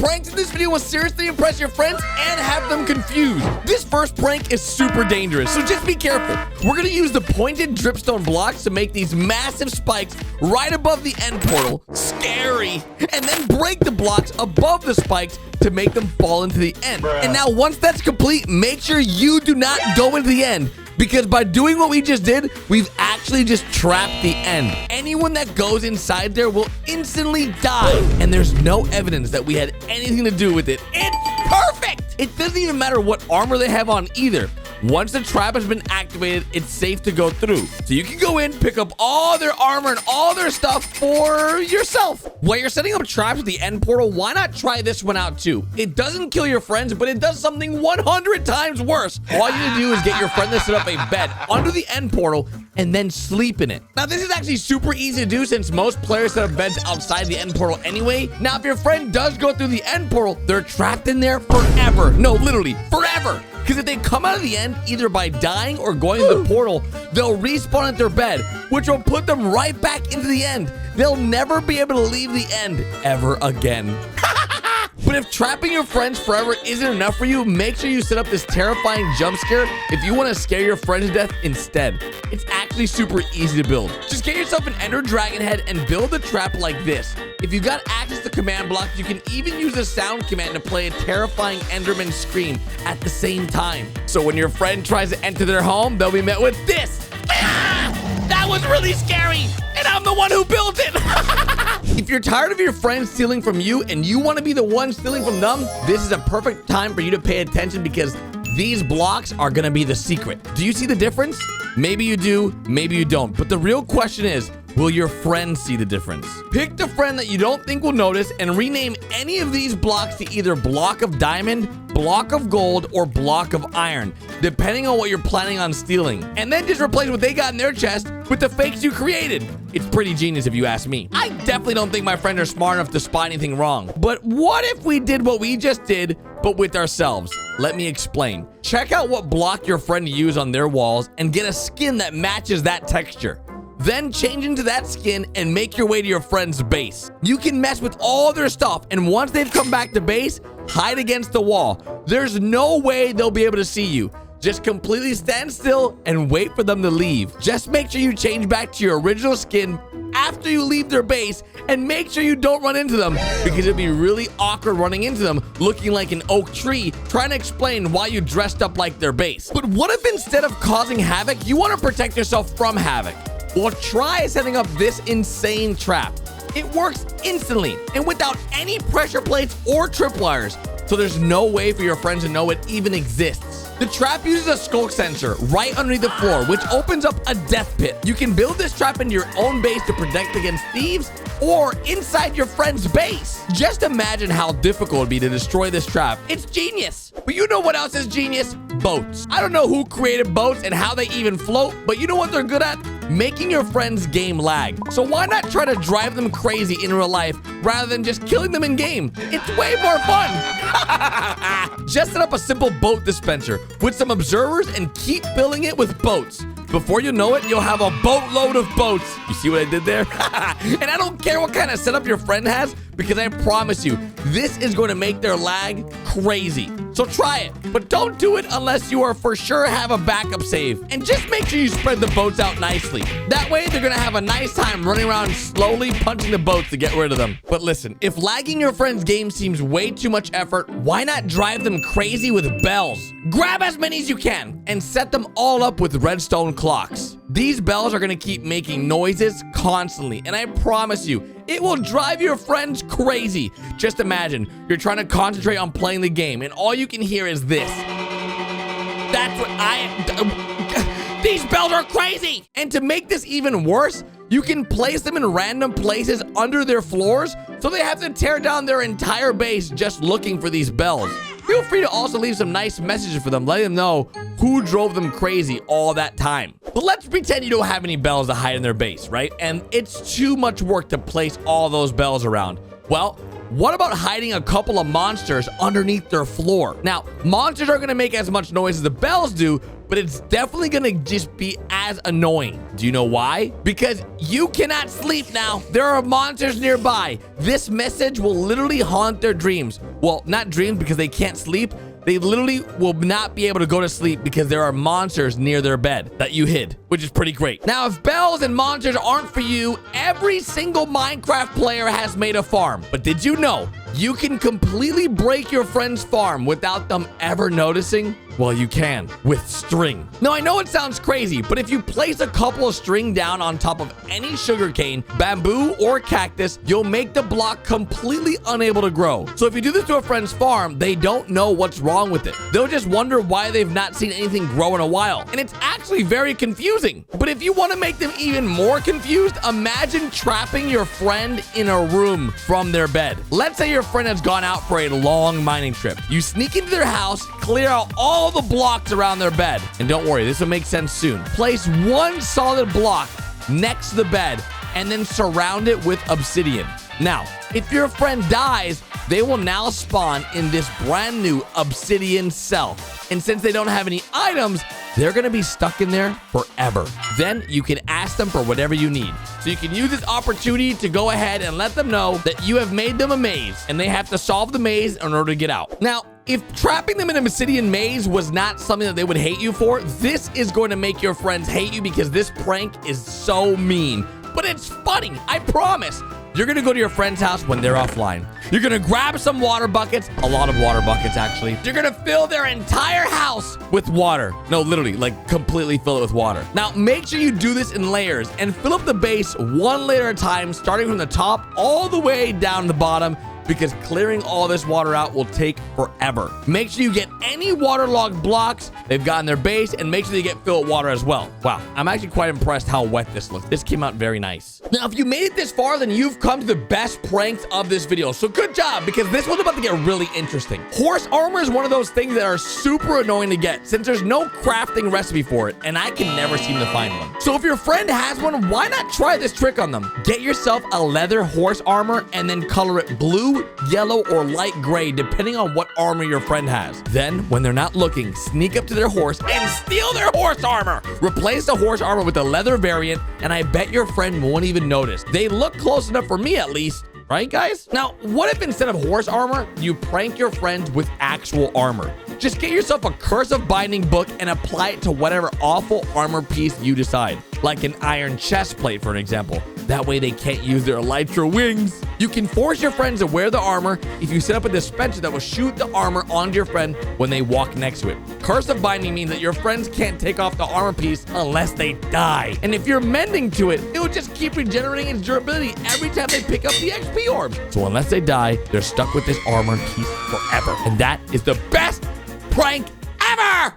pranks in this video will seriously impress your friends and have them confused. This first prank is super dangerous, so just be careful. We're gonna use the pointed dripstone blocks to make these massive spikes right above the end portal. Scary. And then break the blocks above the spikes to make them fall into the end. And now once that's complete, make sure you do not go into the end, because by doing what we just did, we've actually just trapped the end. Anyone that goes inside there will instantly die, and there's no evidence that we had anything to do with it. It's perfect! It doesn't even matter what armor they have on either. Once the trap has been activated, it's safe to go through. So you can go in, pick up all their armor and all their stuff for yourself. While you're setting up traps at the end portal, why not try this one out too? It doesn't kill your friends, but it does something 100 times worse. All you need to do is get your friend to set up a bed under the end portal and then sleep in it. Now, this is actually super easy to do since most players set up beds outside the end portal anyway. Now, if your friend does go through the end portal, they're trapped in there forever. No, literally, forever. Because if they come out of the end, either by dying or going to the portal, they'll respawn at their bed, which will put them right back into the end. They'll never be able to leave the end ever again. But if trapping your friends forever isn't enough for you, make sure you set up this terrifying jump scare if you want to scare your friends to death instead. It's actually super easy to build. Just get yourself an Ender Dragon head and build the trap like this. If you've got access to command blocks, you can even use a sound command to play a terrifying Enderman scream at the same time. So when your friend tries to enter their home, they'll be met with this. Ah! That was really scary, and I'm the one who built it. If you're tired of your friends stealing from you and you want to be the one stealing from them, this is a perfect time for you to pay attention, because these blocks are going to be the secret. Do you see the difference? Maybe you do, maybe you don't. But the real question is, will your friends see the difference? Pick the friend that you don't think will notice and rename any of these blocks to either block of diamond, block of gold, or block of iron, depending on what you're planning on stealing. And then just replace what they got in their chest with the fakes you created. It's pretty genius if you ask me. I definitely don't think my friends are smart enough to spot anything wrong. But what if we did what we just did, but with ourselves? Let me explain. Check out what block your friend used on their walls and get a skin that matches that texture. Then change into that skin and make your way to your friend's base. You can mess with all their stuff, and once they've come back to base, hide against the wall. There's no way they'll be able to see you. Just completely stand still and wait for them to leave. Just make sure you change back to your original skin after you leave their base, and make sure you don't run into them, because it'd be really awkward running into them looking like an oak tree trying to explain why you dressed up like their base. But what if instead of causing havoc, you want to protect yourself from havoc? Well, try setting up this insane trap. It works instantly and without any pressure plates or tripwires, so there's no way for your friends to know it even exists. The trap uses a skulk sensor right underneath the floor, which opens up a death pit. You can build this trap into your own base to protect against thieves or inside your friend's base. Just imagine how difficult it would be to destroy this trap. It's genius. But you know what else is genius? Boats. I don't know who created boats and how they even float, but you know what they're good at? Making your friend's game lag. So why not try to drive them crazy in real life rather than just killing them in game? It's way more fun. Just set up a simple boat dispenser with some observers and keep filling it with boats. Before you know it, you'll have a boatload of boats. You see what I did there? And I don't care what kind of setup your friend has, because I promise you, this is going to make their lag crazy. So try it, but don't do it unless you are for sure have a backup save. And just make sure you spread the boats out nicely. That way, they're going to have a nice time running around slowly punching the boats to get rid of them. But listen, if lagging your friend's game seems way too much effort, why not drive them crazy with bells? Grab as many as you can and set them all up with redstone clocks. These bells are going to keep making noises constantly, and I promise you, it will drive your friends crazy. Just imagine, you're trying to concentrate on playing the game, and all you can hear is this. That's what these bells are crazy! And to make this even worse, you can place them in random places under their floors, so they have to tear down their entire base just looking for these bells. Feel free to also leave some nice messages for them, letting them know who drove them crazy all that time. But let's pretend you don't have any bells to hide in their base, right? And it's too much work to place all those bells around. Well, what about hiding a couple of monsters underneath their floor? Now, monsters are going to make as much noise as the bells do, but it's definitely gonna just be as annoying. Do you know why? Because you cannot sleep now. There are monsters nearby. This message will literally haunt their dreams. Well, not dreams because they can't sleep. They literally will not be able to go to sleep because there are monsters near their bed that you hid, which is pretty great. Now, if bells and monsters aren't for you, every single Minecraft player has made a farm. But did you know you can completely break your friend's farm without them ever noticing? Well, you can with string. Now, I know it sounds crazy, but if you place a couple of string down on top of any sugarcane, bamboo, or cactus, you'll make the block completely unable to grow. So if you do this to a friend's farm, they don't know what's wrong with it. They'll just wonder why they've not seen anything grow in a while. And it's actually very confusing. But if you want to make them even more confused, imagine trapping your friend in a room from their bed. Let's say your friend has gone out for a long mining trip. You sneak into their house, clear out all the blocks around their bed. And don't worry, this will make sense soon. Place one solid block next to the bed and then surround it with obsidian. Now, if your friend dies, they will now spawn in this brand new obsidian cell. And since they don't have any items, they're gonna be stuck in there forever. Then you can ask them for whatever you need. So you can use this opportunity to go ahead and let them know that you have made them a maze and they have to solve the maze in order to get out. Now, if trapping them in an obsidian maze was not something that they would hate you for, this is going to make your friends hate you because this prank is so mean. But it's funny, I promise. You're gonna go to your friend's house when they're offline. You're gonna grab some water buckets, a lot of water buckets actually. You're gonna fill their entire house with water. No, literally, like completely fill it with water. Now, make sure you do this in layers and fill up the base one layer at a time, starting from the top all the way down to the bottom, because clearing all this water out will take forever. Make sure you get any waterlogged blocks they've got in their base, and make sure they get filled with water as well. Wow, I'm actually quite impressed how wet this looks. This came out very nice. Now, if you made it this far, then you've come to the best pranks of this video. So good job, because this one's about to get really interesting. Horse armor is one of those things that are super annoying to get since there's no crafting recipe for it, and I can never seem to find one. So if your friend has one, why not try this trick on them? Get yourself a leather horse armor and then color it blue, yellow, or light gray, depending on what armor your friend has. Then, when they're not looking, sneak up to their horse and steal their horse armor. Replace the horse armor with a leather variant, and I bet your friend won't even notice. They look close enough for me, at least. Right, guys? Now, what if instead of horse armor, you prank your friends with actual armor? Just get yourself a cursive binding book and apply it to whatever awful armor piece you decide, like an iron chest plate, for an example. That way they can't use their elytra wings. You can force your friends to wear the armor if you set up a dispenser that will shoot the armor onto your friend when they walk next to it. Cursive binding means that your friends can't take off the armor piece unless they die. And if you're mending to it, it will just keep regenerating its durability every time they pick up the XP orb. So unless they die, they're stuck with this armor piece forever. And that is the best prank ever!